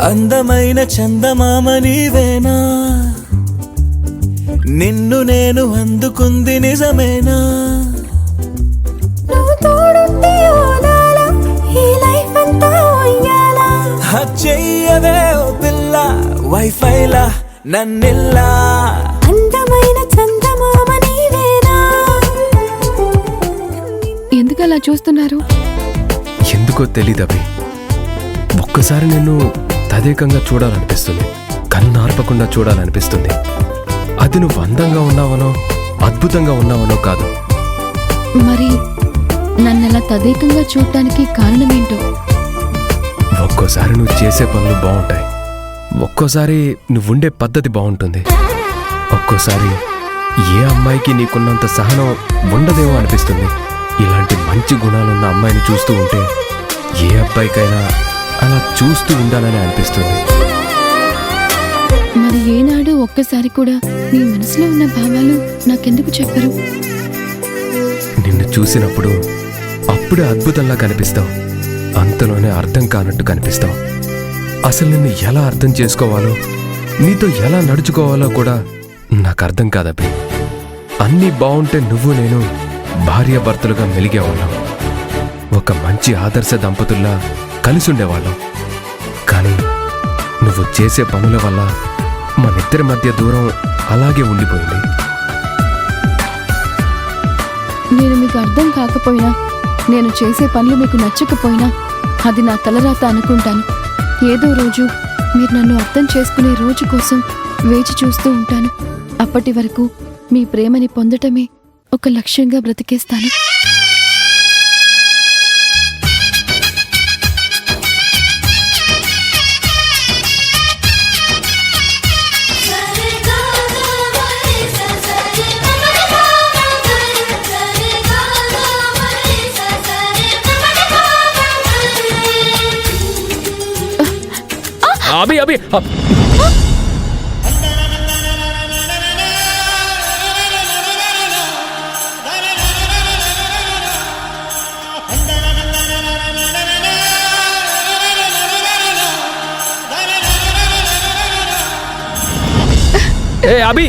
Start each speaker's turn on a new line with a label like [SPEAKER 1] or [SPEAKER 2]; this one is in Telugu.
[SPEAKER 1] అందమైన చందమామ నీవేనా, నిన్ను నేను అందుకుంది నిజమేనా? చెయ్యవే ఓ పిల్ల వైఫైలా నన్నిల్లా,
[SPEAKER 2] అందమైన చందమామ నీవేనా.
[SPEAKER 3] ఎందుకలా చూస్తున్నారు?
[SPEAKER 4] ఎందుకో తెలీదవి. ఒక్కసారి నిన్ను తదేకంగా చూడాలనిపిస్తుంది, కన్నార్పకుండా చూడాలనిపిస్తుంది. అది నువ్వు అందంగా ఉన్నావనో అద్భుతంగా ఉన్నావనో కాదు.
[SPEAKER 3] మరి నన్నలా తదేకంగా చూడటానికి కారణమేంటో?
[SPEAKER 4] ఒక్కోసారి నువ్వు చేసే పనులు బాగుంటాయి, ఒక్కోసారి నువ్వుండే పద్ధతి బాగుంటుంది, ఒక్కోసారి ఏ అమ్మాయికి నీకున్నంత సహనం ఉండదేమో అనిపిస్తుంది. ఇలాంటి మంచి గుణాలున్న అమ్మాయిని చూస్తూ ఉంటే ఏ అబ్బాయికైనా అలా చూస్తూ ఉండాలని అనిపిస్తుంది.
[SPEAKER 3] మరి ఏనాడు ఒక్కసారి కూడా మీ మనసులో ఉన్న భావాలు నాకెందుకు చెప్పరు?
[SPEAKER 4] నిన్ను చూసినప్పుడు అప్పుడే అద్భుతంలా కనిపిస్తావు, అంతలోనే అర్థం కానట్టు కనిపిస్తావు. అసలు నిన్ను ఎలా అర్థం చేసుకోవాలో, నీతో ఎలా నడుచుకోవాలో కూడా నాకు అర్థం కాదబ్బి. అన్నీ బాగుంటే నువ్వు నేను భార్యాభర్తలుగా మెలిగేవాళ్ళం, ఒక మంచి ఆదర్శ దంపతుల్లా కలిసి ఉండేవాళ్ళం. కానీ నువ్వు చేసే పనుల వల్ల మనిద్దరి మధ్య దూరం అలాగే ఉండిపోయింది.
[SPEAKER 3] నేను మీకు అర్థం కాకపోయినా, నేను చేసే పనులు మీకు నచ్చకపోయినా అది నా తలరాత అనుకుంటాను. ఏదో రోజు మీరు నన్ను అర్థం చేసుకునే రోజు కోసం వేచి చూస్తూ ఉంటాను. అప్పటి వరకు మీ ప్రేమని పొందటమే ఒక లక్ష్యంగా బ్రతికేస్తాను.
[SPEAKER 4] అభి అభి ఏ అభి